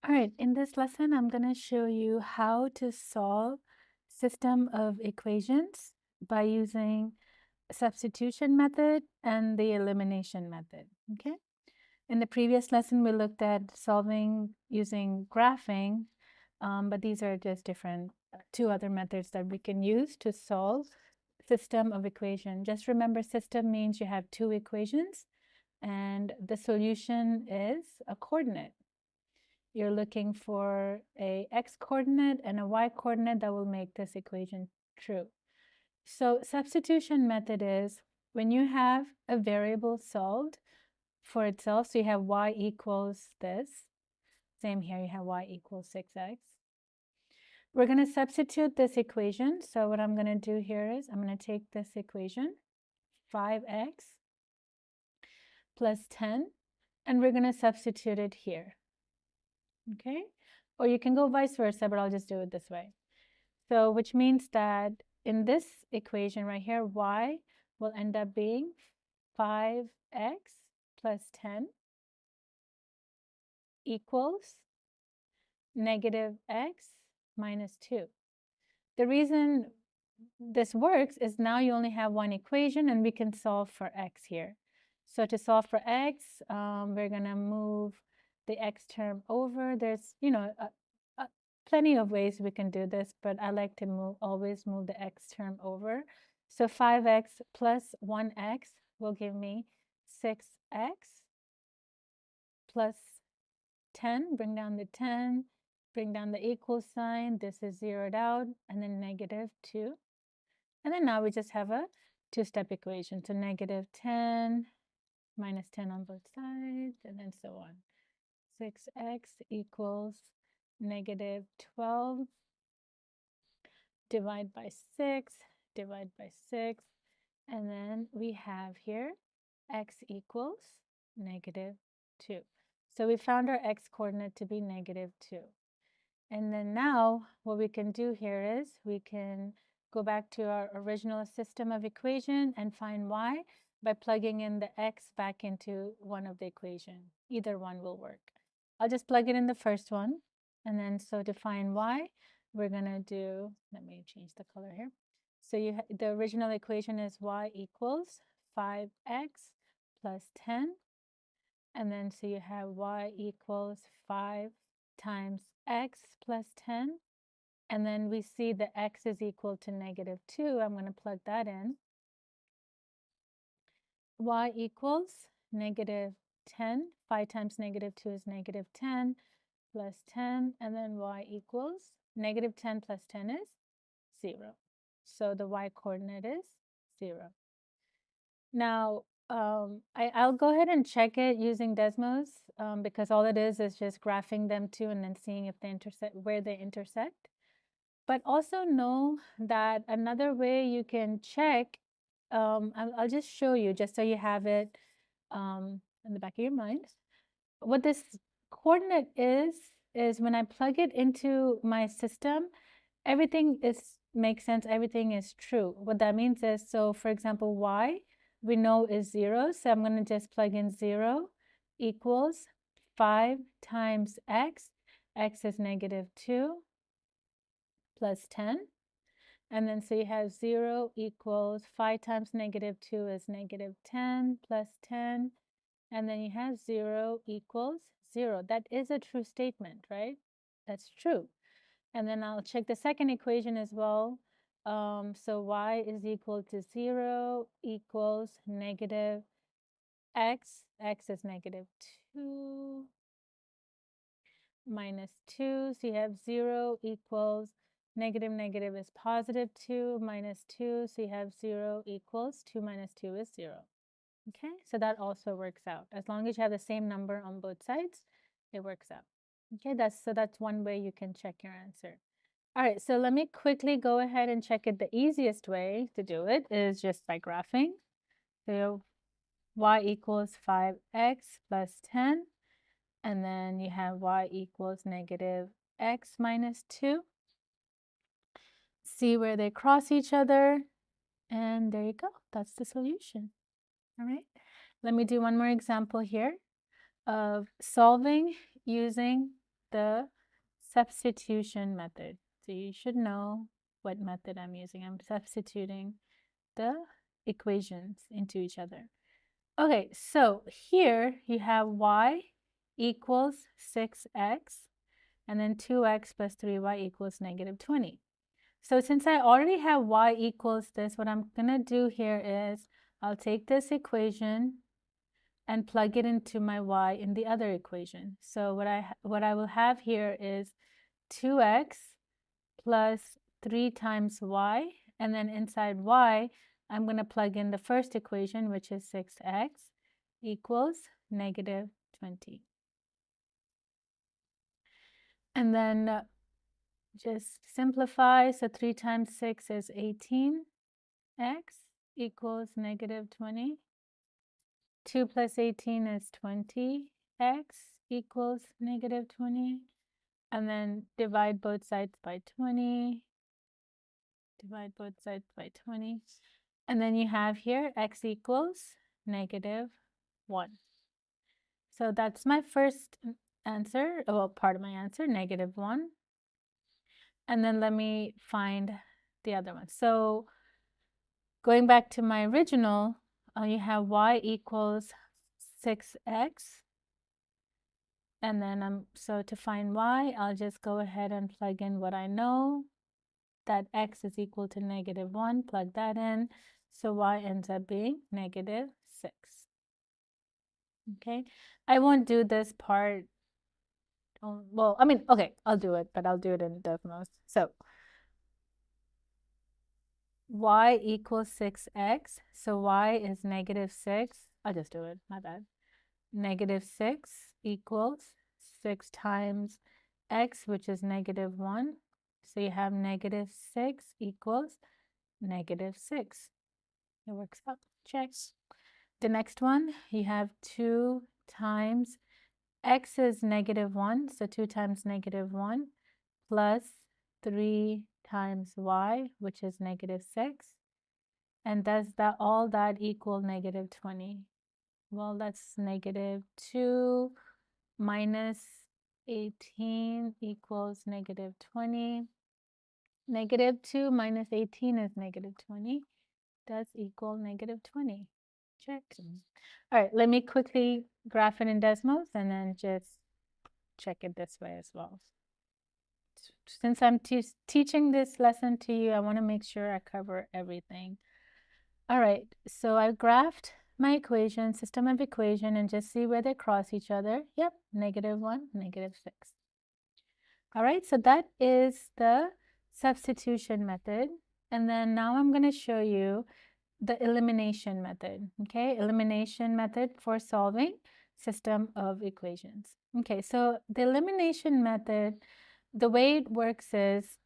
All right, in this lesson, I'm going to show you how to solve system of equations by using substitution method and the elimination method, okay? In the previous lesson, we looked at solving using graphing, but these are just different two other methods that we can use to solve system of equation. Just remember, system means you have two equations, and the solution is a coordinate. You're looking for a x-coordinate and a y-coordinate that will make this equation true. So substitution method is when you have a variable solved for itself, so you have y equals this. Same here, you have y equals 6x. We're going to substitute this equation. So what I'm going to do here is I'm going to take this equation, 5x plus 10, and we're going to substitute it here. Okay? Or you can go vice versa, but I'll just do it this way. So which means that in this equation right here, y will end up being 5x plus 10 equals negative x minus 2. The reason this works is now you only have one equation and we can solve for x here. So to solve for x, we're going to move the x term over. There's, plenty of ways we can do this, but I like to always move the x term over. So 5x plus 1x will give me 6x plus 10. Bring down the 10, bring down the equal sign. This is zeroed out, and then negative 2. And then now we just have a two-step equation. So negative 10 minus 10 on both sides, and then so on. 6x equals negative 12 divide by 6, divide by 6, and then we have here x equals negative 2. So we found our x coordinate to be negative 2. And then now what we can do here is we can go back to our original system of equation and find y by plugging in the x back into one of the equation. Either one will work. I'll just plug it in the first one. And then so to find y, we're going to do, let me change the color here. So the original equation is y equals 5x plus 10. And then so you have y equals 5 times x plus 10. And then we see the x is equal to negative 2. I'm going to plug that in. Y equals negative 10. 5 times negative 2 is negative 10 plus 10. And then y equals negative 10 plus 10 is 0. So the y coordinate is 0. Now, I'll go ahead and check it using Desmos because all it is just graphing them two and then seeing if they intersect, where they intersect. But also know that another way you can check, I'll just show you just so you have it in the back of your mind. What this coordinate is when I plug it into my system, everything makes sense, everything is true. What that means is, so for example, y, we know is 0, so I'm going to just plug in 0 equals 5 times x. X is negative 2 plus 10. And then so you have 0 equals 5 times negative 2 is negative 10 plus 10. And then you have 0 equals 0. That is a true statement, right? That's true. And then I'll check the second equation as well. So y is equal to 0 equals negative x. X is negative 2 minus 2. So you have 0 equals negative negative is positive 2 minus 2. So you have 0 equals 2 minus 2 is 0. Okay, so that also works out. As long as you have the same number on both sides, it works out. Okay, that's one way you can check your answer. All right, so let me quickly go ahead and check it. The easiest way to do it is just by graphing. So y equals 5x plus 10, and then you have y equals negative x minus 2. See where they cross each other, and there you go. That's the solution. All right, let me do one more example here of solving using the substitution method. So you should know what method I'm using. I'm substituting the equations into each other. Okay, so here you have y equals 6x, and then 2x plus 3y equals negative 20. So since I already have y equals this, what I'm going to do here is I'll take this equation and plug it into my y in the other equation. So what I will have here is 2x plus 3 times y, and then inside y, I'm going to plug in the first equation, which is 6x equals negative 20. And then just simplify. So 3 times 6 is 18x equals negative 20. 2 plus 18 is 20x equals negative 20. And then divide both sides by 20. Divide both sides by 20. And then you have here x equals negative 1. So that's my first answer, well, part of my answer, negative 1. And then let me find the other one. So going back to my original, you have y equals 6x. And then so to find y, I'll just go ahead and plug in what I know, that x is equal to negative 1, plug that in. So y ends up being negative 6. Okay, I won't do this part. Well, I mean, okay, I'll do it, but I'll do it in DevMost. So y equals 6x. So y is negative 6. I'll just do it, my bad. Negative 6 equals 6 times x, which is negative 1. So you have negative 6 equals negative 6. It works out. Check. The next one, you have 2 times x is negative 1. So 2 times negative 1 plus 3 times y, which is negative 6. And does that all that equal negative 20? Well, that's negative 2 minus 18 equals negative 20. Negative 2 minus 18 is negative 20. Does equal negative 20. Check. All right, let me quickly graph it in Desmos and then just check it this way as well. Since I'm teaching this lesson to you, I want to make sure I cover everything. All right, so I graphed my equation, system of equation, and just see where they cross each other. Yep, negative 1, negative 6. All right, so that is the substitution method. And then now I'm going to show you the elimination method. Okay, elimination method for solving system of equations. Okay, so the elimination method, the way it works is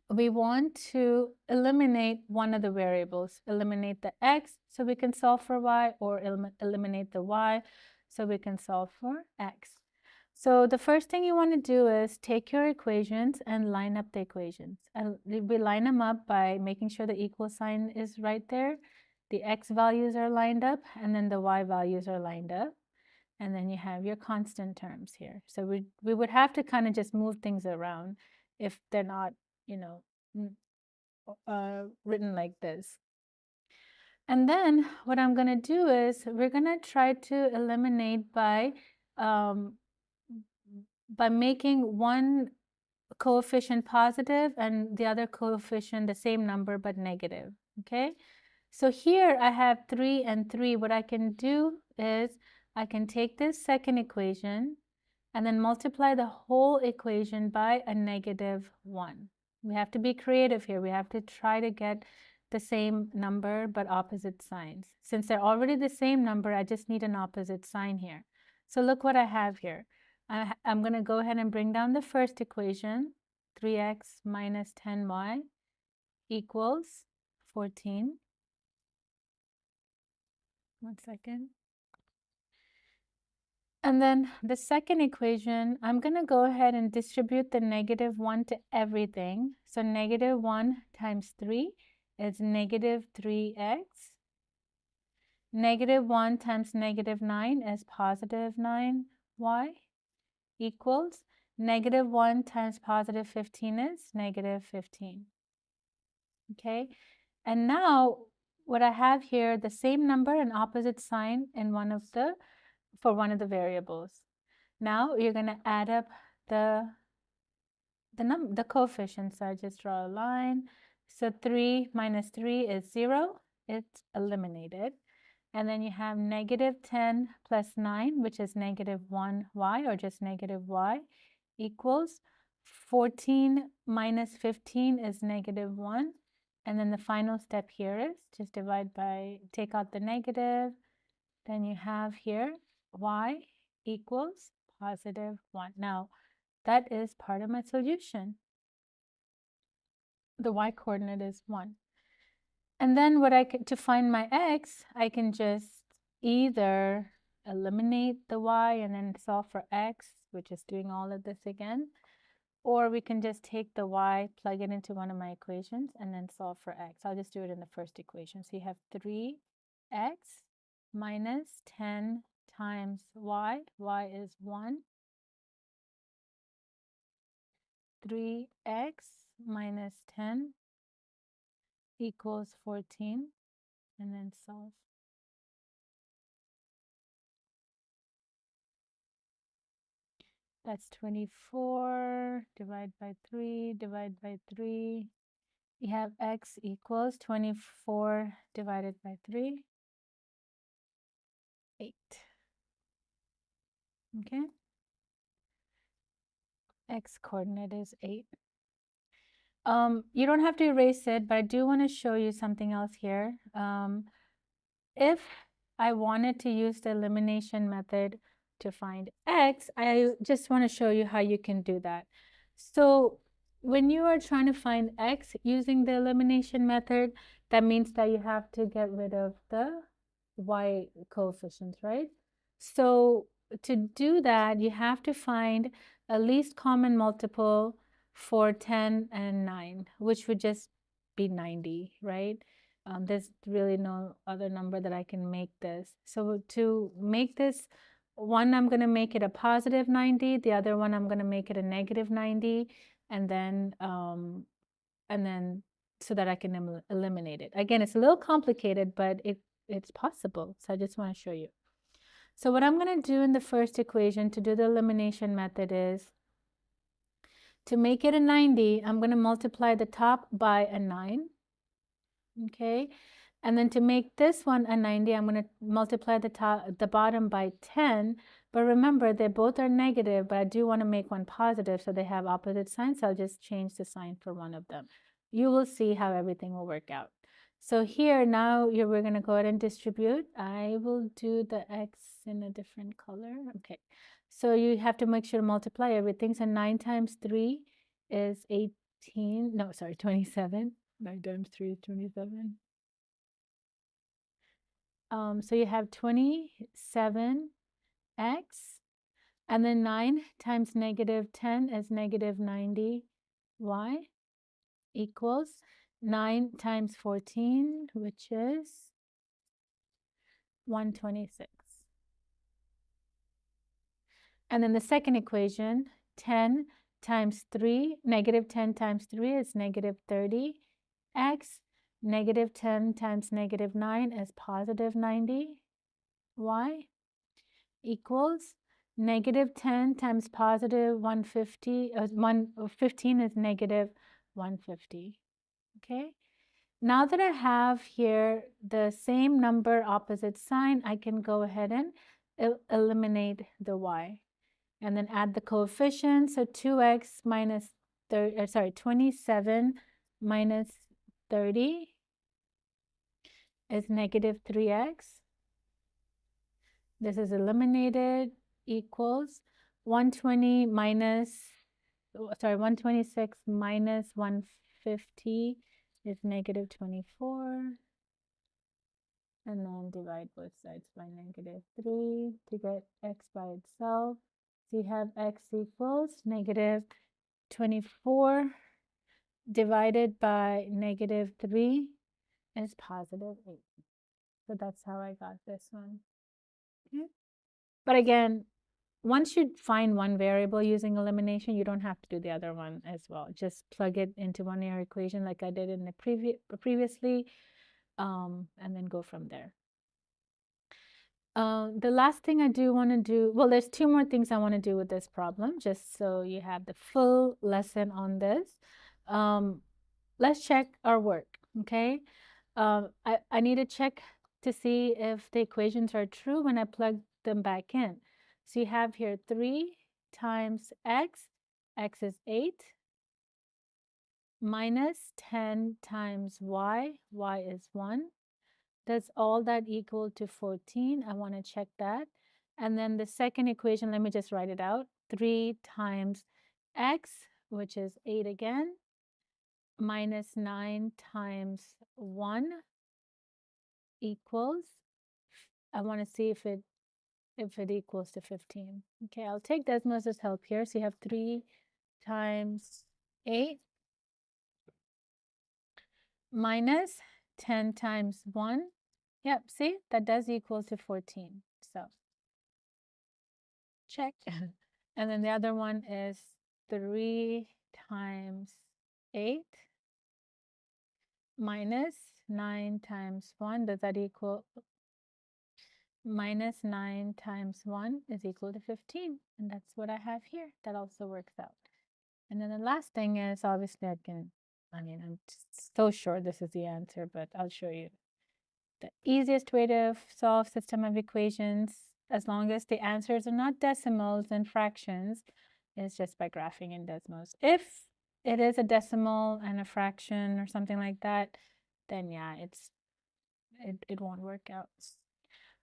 we want to eliminate one of the variables, eliminate the x so we can solve for y, or eliminate the y so we can solve for x. So the first thing you want to do is take your equations and line up the equations. And we line them up by making sure the equal sign is right there. The x values are lined up, and then the y values are lined up. And then you have your constant terms here. So we would have to kind of just move things around if they're not, you know, written like this. And then what I'm going to do is we're going to try to eliminate by making one coefficient positive and the other coefficient the same number but negative. Okay, so here I have 3 and 3. What I can do is I can take this second equation and then multiply the whole equation by a negative 1. We have to be creative here. We have to try to get the same number but opposite signs. Since they're already the same number, I just need an opposite sign here. So look what I have here. I'm going to go ahead and bring down the first equation. 3x minus 10y equals 14. 1 second. And then the second equation, I'm going to go ahead and distribute the negative 1 to everything. So negative 1 times 3 is negative 3x. Negative 1 times negative 9 is positive 9y. equals -1 times positive 15 is -15. Okay, and now what I have here, the same number and opposite sign in for one of the variables. Now you're going to add up the coefficients. So I just draw a line. So 3 minus 3 is 0. It's eliminated. And then you have -10 plus 9, which is -1y, or just -y, equals 14 minus 15 is -1. And then the final step here is just take out the negative. Then you have here y equals +1. Now, that is part of my solution. The y coordinate is 1. And then to find my x, I can just either eliminate the y and then solve for x, which is doing all of this again, or we can just take the y, plug it into one of my equations, and then solve for x. I'll just do it in the first equation. So you have 3x minus 10 times y. Y is 1. 3x minus 10 equals 14, and then solve. That's 24, divide by 3, divide by 3. You have x equals 24 divided by 3, 8. Okay? X coordinate is 8. You don't have to erase it, but I do want to show you something else here. If I wanted to use the elimination method to find x, I just want to show you how you can do that. So when you are trying to find x using the elimination method, that means that you have to get rid of the y coefficients, right? So to do that, you have to find a least common multiple for 10 and 9, which would just be 90, right? There's really no other number that I can make this. So to make this, one, I'm going to make it a positive 90. The other one, I'm going to make it a negative 90. And then so that I can eliminate it. Again, it's a little complicated, but it's possible. So I just want to show you. So what I'm going to do in the first equation to do the elimination method is, to make it a 90, I'm going to multiply the top by a 9. Okay, and then to make this one a 90, I'm going to multiply the bottom by 10. But remember, they both are negative, but I do want to make one positive, so they have opposite signs. So I'll just change the sign for one of them. You will see how everything will work out. So here now we're going to go ahead and distribute. I will do the x in a different color. Okay, so you have to make sure to multiply everything. So 9 times 3 is 18. No, sorry, 27. 9 times 3 is 27. So you have 27x, and then 9 times -10 is -90y, equals 9 times 14, which is 126. And then the second equation, 10 times 3, -10 times 3 is -30x. -10 times -9 is +90y, equals -10 times +150, 15 is -150. Okay, now that I have here the same number opposite sign, I can go ahead and eliminate the y, and then add the coefficients. So 2x minus 27 minus 30 is -3x. This is eliminated, equals 126 minus 150 is -24. And then divide both sides by -3 to get x by itself. So you have x equals -24 divided by -3 is +8. So that's how I got this one. Okay. But again, once you find one variable using elimination, you don't have to do the other one as well. Just plug it into one of your equation like I did in the previously, and then go from there. The last thing I do want to do, well, there's two more things I want to do with this problem, just so you have the full lesson on this. Let's check our work, okay? I need to check to see if the equations are true when I plug them back in. So you have here 3 times x is 8, minus 10 times y is 1. Does all that equal to 14? I want to check that. And then the second equation, let me just write it out. 3 times x, which is 8 again, minus 9 times 1 equals, I want to see if it equals to 15. Okay, I'll take Desmos's help here. So you have 3 times 8 minus 10 times 1. Yep, see, that does equal to 14. So check. And then the other one is 3 times 8 minus 9 times 1. Does that equal? Minus 9 times 1 is equal to 15. And that's what I have here. That also works out. And then the last thing is, obviously I'm so sure this is the answer, but I'll show you. The easiest way to solve system of equations, as long as the answers are not decimals and fractions, is just by graphing in Desmos. If it is a decimal and a fraction or something like that, then yeah, it won't work out.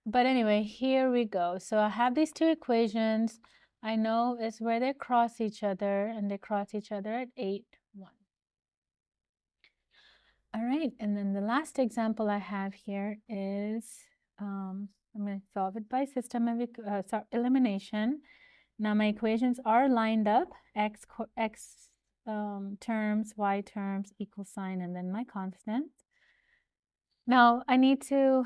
But anyway, here we go. So I have these two equations. I know is where they cross each other, and they cross each other at 8, 1. All right, and then the last example I have here is, I'm going to solve it by system of elimination. Now my equations are lined up, x terms, y terms, equal sign, and then my constant. Now I need to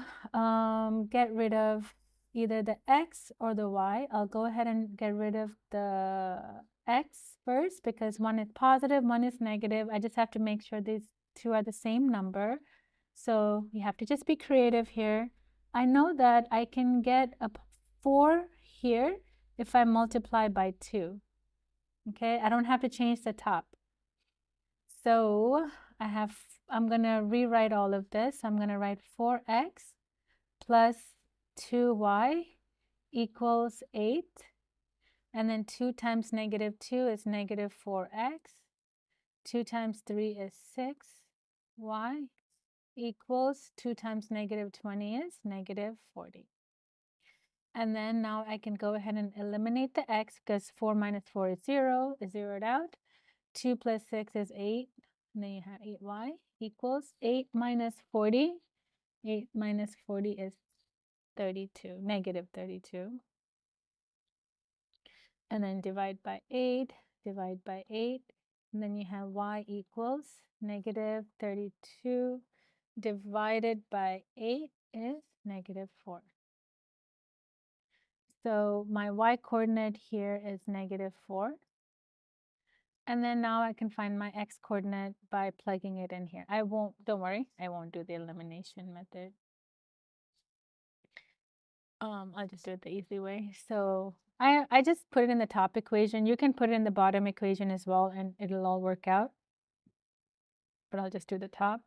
get rid of either the x or the y. I'll go ahead and get rid of the x first because one is positive, one is negative. I just have to make sure these two are the same number. So you have to just be creative here. I know that I can get a 4 here if I multiply by 2. Okay, I don't have to change the top. So I'm going to rewrite all of this. I'm going to write 4x plus 2y equals 8. And then 2 times negative 2 is negative 4x. 2 times 3 is 6y equals 2 times negative 20 is negative 40. And then now I can go ahead and eliminate the x because 4 minus 4 is 0, is zeroed out. 2 plus 6 is 8. And then you have 8y equals 8 minus 40. 8 minus 40 is 32, negative 32. And then divide by 8, divide by 8. And then you have y equals negative 32 divided by 8 is negative 4. So my y coordinate here is negative 4. And then now I can find my x coordinate by plugging it in here. Don't worry, I won't do the elimination method. I'll just do it the easy way. So I just put it in the top equation. You can put it in the bottom equation as well, and it'll all work out. But I'll just do the top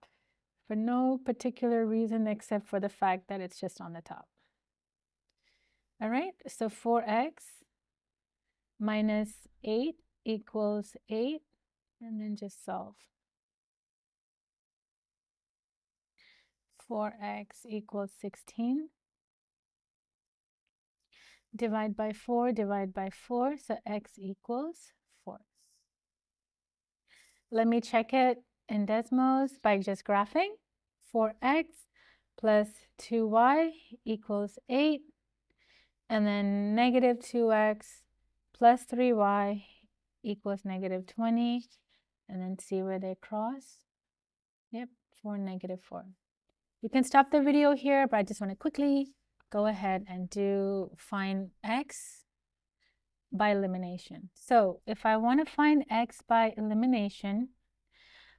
for no particular reason except for the fact that it's just on the top. All right, so 4x minus 8 equals 8, and then just solve. 4x equals 16. Divide by 4, divide by 4, so x equals 4. Let me check it in Desmos by just graphing. 4x plus 2y equals 8, and then negative 2x plus 3y equals negative 20, and then see where they cross. Yep, 4, negative 4. You can stop the video here, but I just want to quickly go ahead and find x by elimination. So if I want to find x by elimination,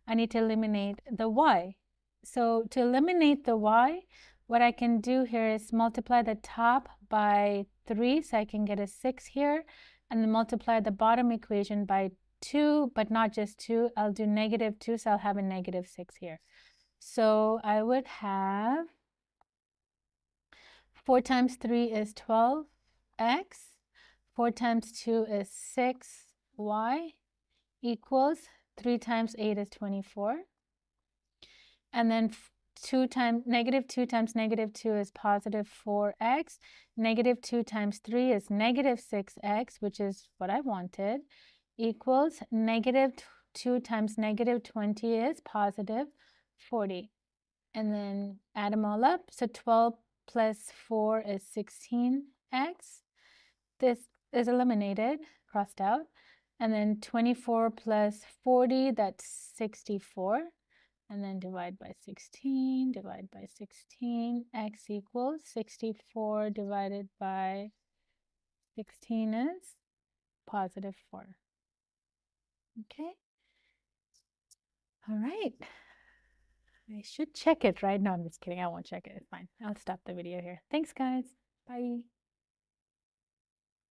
I need to eliminate the y. So to eliminate the y, what I can do here is multiply the top by 3, so I can get a 6 here, and then multiply the bottom equation by 2, but not just 2. I'll do -2, so I'll have a -6 here. So I would have 4 times 3 is 12x. 4 times 2 is 6y equals 3 times 8 is 24. And then -2 times -2 is +4x. -2 times 3 is -6x, which is what I wanted, equals -2 times -20 is +40. And then add them all up. So 12 plus 4 is 16x. This is eliminated, crossed out. And then 24 plus 40, that's 64. And then divide by 16, divide by 16, x equals 64 divided by 16 is +4. Okay. All right. I should check it, right? No, I'm just kidding. I won't check it. It's fine. I'll stop the video here. Thanks, guys. Bye.